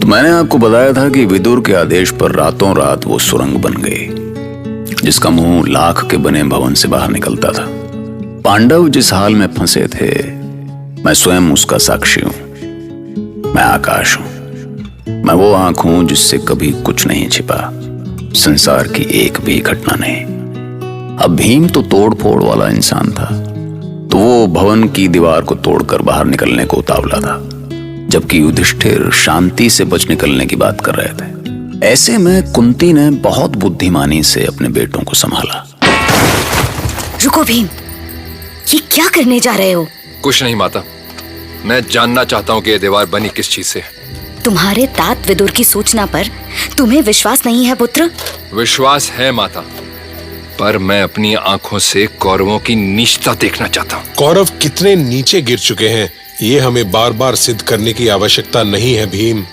तो मैंने आपको बताया था कि विदुर के आदेश पर रातों रात वो सुरंग बन गई, जिसका मुंह लाख के बने भवन से बाहर निकलता था। पांडव जिस हाल में फंसे थे, मैं स्वयं उसका साक्षी हूं। मैं आकाश हूं, मैं वो आंख हूं जिससे कभी कुछ नहीं छिपा, संसार की एक भी घटना नहीं। अब भीम तो तोड़ फोड़ वाला इंसान था, तो वो भवन की दीवार को तोड़कर बाहर निकलने को उतावला था, जबकि युधिष्ठिर शांति से बच निकलने की बात कर रहे थे। ऐसे में कुंती ने बहुत बुद्धिमानी से अपने बेटों को संभाला। रुको भीम, ये क्या करने जा रहे हो? कुछ नहीं माता, मैं जानना चाहता हूँ कि ये दीवार बनी किस चीज से। तुम्हारे तात विदुर की सूचना पर तुम्हें विश्वास नहीं है पुत्र? विश्वास है माता, पर मैं अपनी आंखों से कौरवों की नीचता देखना चाहता हूँ। कौरव कितने नीचे गिर चुके हैं, ये हमें बार बार सिद्ध करने की आवश्यकता नहीं है भीम।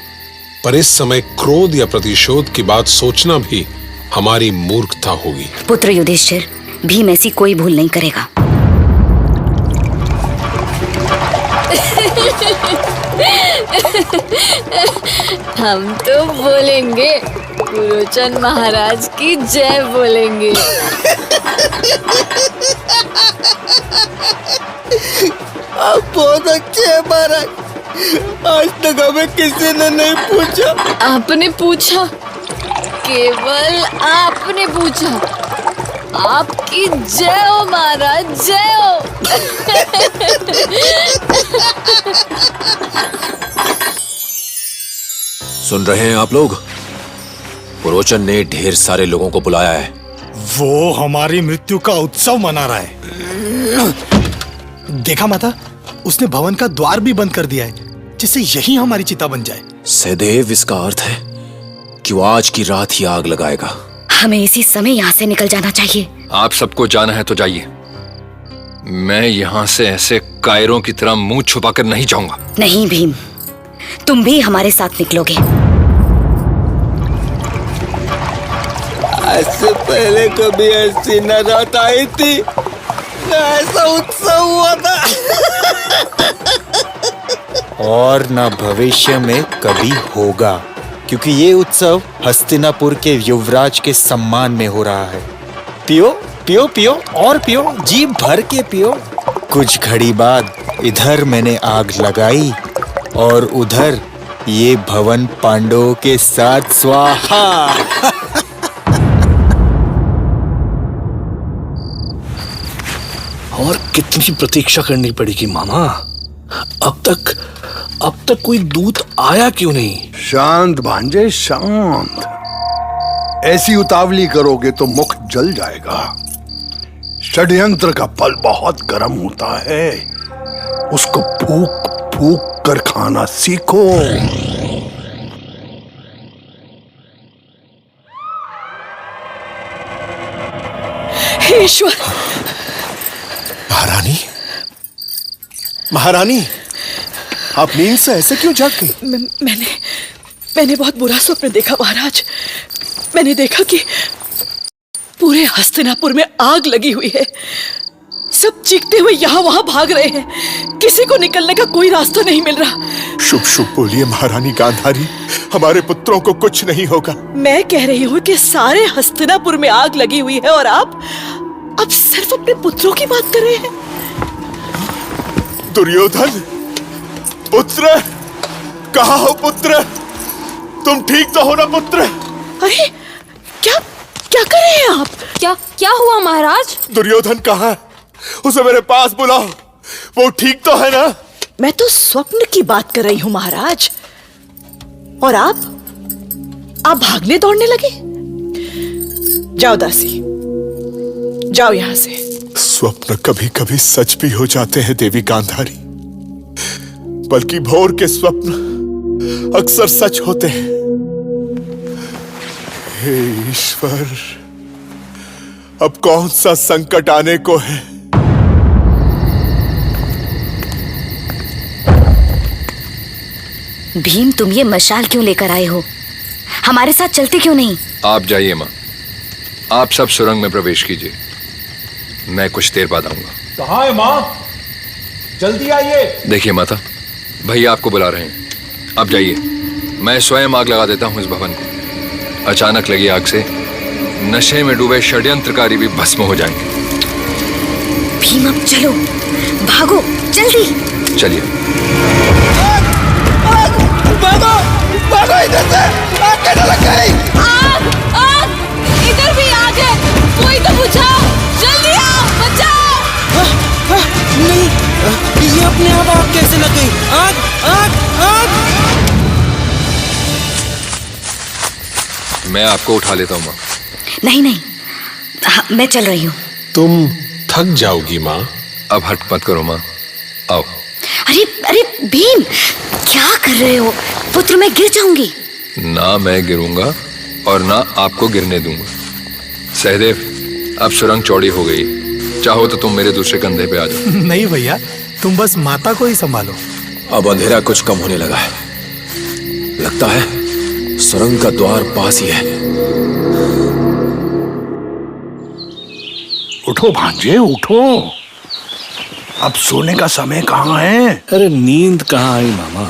पर इस समय क्रोध या प्रतिशोध की बात सोचना भी हमारी मूर्खता होगी। पुत्र युधिष्ठिर, भीम ऐसी कोई भूल नहीं करेगा। हम तो बोलेंगे, पुरोचन महाराज की जय बोलेंगे। आप बहुत अच्छे हैं महाराज, आज तक हमें किसी ने नहीं पूछा। आपने पूछा, केवल आपने पूछा। आपकी जय हो महाराज, जय हो। सुन रहे हैं आप लोग? पुरोचन ने ढेर सारे लोगों को बुलाया है। वो हमारी मृत्यु का उत्सव मना रहा है। देखा माता, उसने भवन का द्वार भी बंद कर दिया है, जिससे यही हमारी चिता बन जाए। सहदेव, इसका अर्थ है कि वो आज की रात ही आग लगाएगा। हमें इसी समय यहाँ से निकल जाना चाहिए। आप सबको जाना है तो जाइए, मैं यहाँ से ऐसे कायरों की तरह मुंह छुपाकर नहीं जाऊंगा। नहीं भीम, तुम भी हमारे साथ निकलोगे। आज से पहले कभी ऐसी न रात आई थी, न ऐसा उत्सव हुआ था। और न भविष्य में कभी होगा, क्योंकि ये उत्सव हस्तिनापुर के युवराज के सम्मान में हो रहा है। पियो पियो पियो और पियो, जी भर के पियो। कुछ घड़ी बाद इधर मैंने आग लगाई और उधर ये भवन पांडवों के साथ स्वाहा। और कितनी प्रतीक्षा करनी पड़ेगी मामा? अब तक कोई दूत आया क्यों नहीं? शांत भांजे, शांत। ऐसी उतावली करोगे तो मुख जल जाएगा। षड्यंत्र का फल बहुत गर्म होता है, उसको फूक फूक कर खाना सीखो। हे ईश्वर! महारानी, महारानी, आप नींद से ऐसे क्यों जाग गई? मैंने बहुत बुरा स्वप्न देखा महाराज। मैंने देखा कि पूरे हस्तिनापुर में आग लगी हुई है। सब चीखते हुए यहाँ वहाँ भाग रहे हैं। किसी को निकलने का कोई रास्ता नहीं मिल रहा। शुभ शुभ बोलिए महारानी गांधारी, हमारे पुत्रों को कुछ नहीं होगा। मैं कह रही हूँ कि सारे हस्तिनापुर में आग लगी हुई है और आप सिर्फ अपने पुत्रों की बात कर रहे हैं। दुर्योधन पुत्र, कहाँ हो पुत्र? तुम ठीक तो हो ना पुत्र? अरे क्या कर रहे हैं आप? क्या हुआ महाराज? दुर्योधन कहाँ है? उसे मेरे पास बुलाओ, वो ठीक तो है ना? मैं तो स्वप्न की बात कर रही हूँ महाराज। और आप भागने दौड़ने लगे? जाओ दासी, जाओ यहाँ से। स्वप्न कभी कभी सच भी हो जाते हैं देवी गांधारी, बल्कि भोर के स्वप्न अक्सर सच होते हैं। हे ईश्वर, अब कौन सा संकट आने को है? भीम, तुम ये मशाल क्यों लेकर आए हो? हमारे साथ चलते क्यों नहीं? आप जाइए माँ, आप सब सुरंग में प्रवेश कीजिए, मैं कुछ देर बाद आऊंगा। कहाँ है माँ? जल्दी आइए। देखिए माता, भैया आपको बुला रहे हैं, आप जाइए। मैं स्वयं आग लगा देता हूँ इस भवन को। अचानक लगी आग से नशे में डूबे षड्यंत्रकारी भी भस्म हो जाएंगे। भीम अब चलो, भागो जल्दी। चलिए। भागो भागो इधर से, आग कैसे लग गई? आग आग, इधर भी आग है, कोई तो बुझाओ, जल्दी आओ, बचाओ। नहीं, ये अपने आप आग कैसे लग गई? आग आग आग। मैं आपको उठा लेता हूँ माँ। नहीं नहीं, हाँ, मैं चल रही हूँ। तुम थक जाओगी माँ। अब हट मत करो माँ, आओ। अरे अरे भीम, क्या कर रहे हो पुत्र? मैं गिर जाऊंगी। ना मैं गिरूंगा और ना आपको गिरने दूंगा। सहदेव, अब सुरंग चौड़ी हो गई, चाहो तो तुम मेरे दूसरे कंधे पे आ जाओ। नहीं भैया, तुम बस माता को ही संभालो। अब अंधेरा कुछ कम होने लगा है, लगता है सुरंग का द्वार पास ही है। उठो भांजे उठो, अब सोने का समय कहाँ है? अरे नींद कहाँ आई मामा,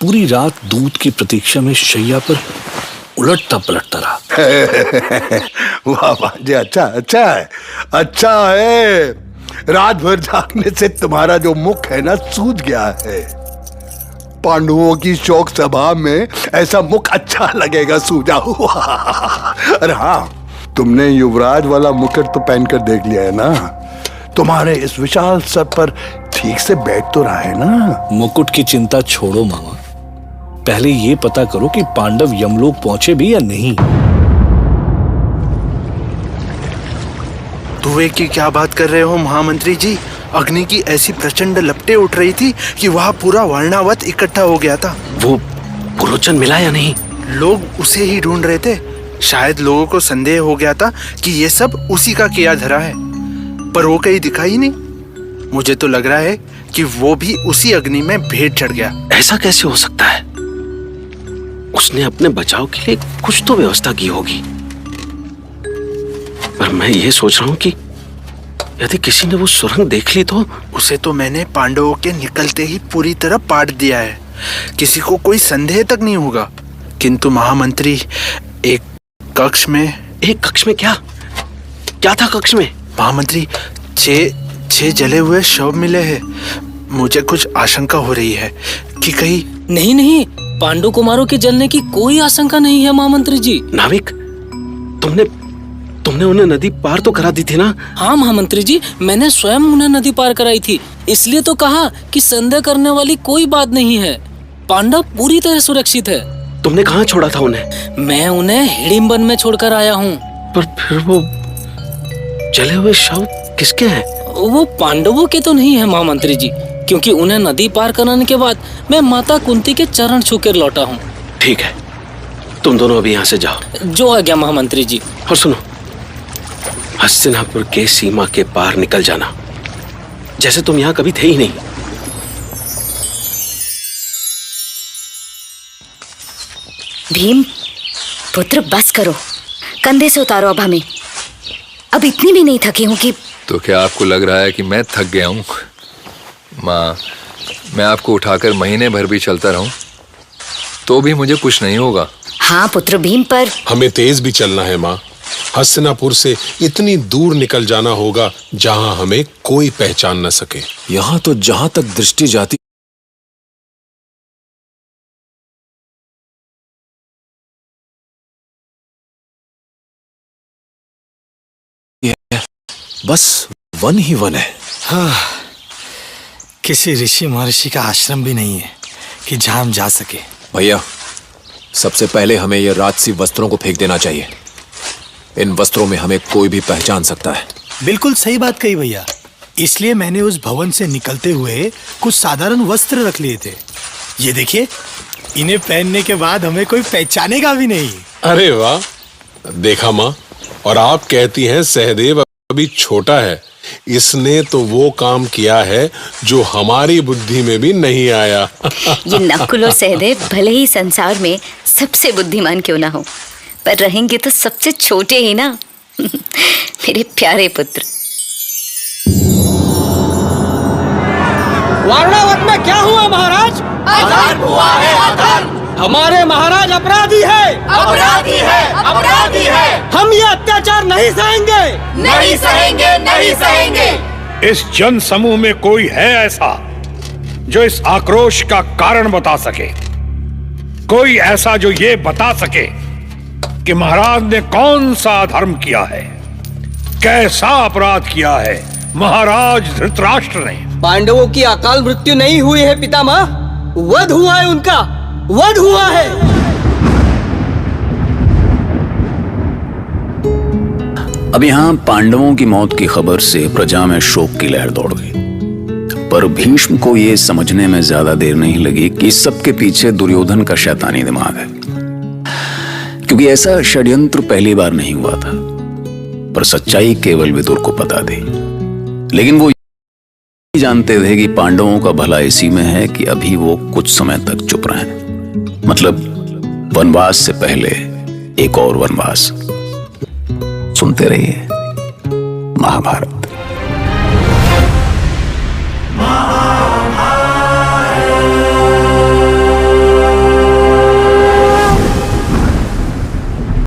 पूरी रात दूध की प्रतीक्षा में शैया पर उलटता पलटता रहा। वाह भांजे, अच्छा अच्छा है, अच्छा है। रात भर जागने से तुम्हारा जो मुख है ना सूज गया है। पांडवों की शोक सभा में ऐसा मुख अच्छा लगेगा सूजा हुआ। अरे हाँ, तुमने युवराज वाला मुकुट तो पहन कर देख लिया है ना? तुम्हारे इस विशाल सर पर ठीक से बैठ तो रहा है ना? मुकुट की चिंता छोड़ो मामा, पहले ये पता करो कि पांडव यमलोक पहुंचे भी या नहीं। धुएं की क्या बात कर रहे हो महामंत्री जी? अग्नि की ऐसी प्रचंड लपटें उठ रही थी कि वहाँ पूरा वर्णावत इकट्ठा हो गया था। वो पुरोचन मिला या नहीं? लोग उसे ही ढूंढ रहे थे। शायद लोगों को संदेह हो गया था कि ये सब उसी का किया धरा है, पर वो कहीं दिखा ही नहीं। मुझे तो लग रहा है कि वो भी उसी अग्नि में भेंट चढ़ गया। ऐसा कैसे हो सकता है? उसने अपने बचाव के लिए कुछ तो व्यवस्था की होगी, पर मैं ये सोच रहा हूँ कि यदि किसी ने वो सुरंग देख ली तो। उसे तो मैंने पांडवों के निकलते ही पूरी तरह पाट दिया है, किसी को कोई संदेह तक नहीं होगा। किंतु महामंत्री, एक कक्ष में क्या था कक्ष में? महामंत्री, 6 जले हुए शव मिले हैं। मुझे कुछ आशंका हो रही है कि कहीं। नहीं, पांडु कुमारों के जलने की कोई आशंका नहीं है महामंत्री जी। नाविक, तुमने उन्हें नदी पार तो करा दी थी ना? हाँ महामंत्री जी, मैंने स्वयं उन्हें नदी पार कराई थी, इसलिए तो कहा कि संदेह करने वाली कोई बात नहीं है। पांडव पूरी तरह सुरक्षित है। तुमने कहाँ छोड़ा था उन्हें? मैं उन्हें हिडिंबन में छोड़कर आया हूँ। पर फिर वो जले हुए शव किसके हैं? वो पांडवों के तो नहीं है महामंत्री जी, क्योंकि उन्हें नदी पार कराने के बाद मैं माता कुंती के चरण छूकर लौटा हूँ। ठीक है, तुम दोनों अभी यहाँ से जाओ। जो आ गया महामंत्री जी। और सुनो, हस्तिनापुर के सीमा के पार निकल जाना, जैसे तुम यहाँ कभी थे ही नहीं। भीम पुत्र, बस करो, कंधे से उतारो अब हमें। अब इतनी भी नहीं थकी हूँ कि। तो क्या आपको लग रहा है कि मैं थक गया हूँ? माँ, मैं आपको उठाकर महीने भर भी चलता रहूं तो भी मुझे कुछ नहीं होगा। हाँ पुत्र भीम, पर हमें तेज भी चलना है माँ। हस्तिनापुर से इतनी दूर निकल जाना होगा जहां हमें कोई पहचान न सके। यहाँ तो जहां तक दृष्टि जाती बस वन ही वन है। हाँ, किसी ऋषि महर्षि का आश्रम भी नहीं है कि जहां हम जा सके। भैया, सबसे पहले हमें ये राजसी वस्त्रों को फेंक देना चाहिए। इन वस्त्रों में हमें कोई भी पहचान सकता है। बिल्कुल सही बात कही भैया, इसलिए मैंने उस भवन से निकलते हुए कुछ साधारण वस्त्र रख लिए थे। ये देखिए, इन्हें पहनने के बाद हमें कोई पहचानेगा भी नहीं। अरे वाह, देखा माँ, और आप कहती हैं सहदेव अभी छोटा है। इसने तो वो काम किया है जो हमारी बुद्धि में भी नहीं आया। ये नकुल और सहदेव भले ही संसार में सबसे बुद्धिमान क्यों ना हो, पर रहेंगे तो सबसे छोटे ही ना। मेरे प्यारे पुत्र। वारणावत में क्या हुआ महाराज? अधर्म हुआ है, अधर्म। हमारे महाराज अपराधी है, अपराधी है, अपराधी है। हम ये अत्याचार नहीं सहेंगे, नहीं सहेंगे, नहीं सहेंगे। इस जन समूह में कोई है ऐसा जो इस आक्रोश का कारण बता सके? कोई ऐसा जो ये बता सके कि महाराज ने कौन सा अधर्म किया है, कैसा अपराध किया है महाराज धृतराष्ट्र ने? पांडवों की अकाल मृत्यु नहीं हुई है पितामह, वध हुआ है उनका, वध हुआ है। अब यहां पांडवों की मौत की खबर से प्रजा में शोक की लहर दौड़ गई, पर भीष्म को यह समझने में ज्यादा देर नहीं लगी कि इस सब के पीछे दुर्योधन का शैतानी दिमाग है, क्योंकि ऐसा षड्यंत्र पहली बार नहीं हुआ था। पर सच्चाई केवल विदुर को पता थी, लेकिन वो जानते थे कि पांडवों का भला इसी में है कि अभी वो कुछ समय तक चुप रहें, मतलब वनवास से पहले एक और वनवास। सुनते रहिए महाभारत।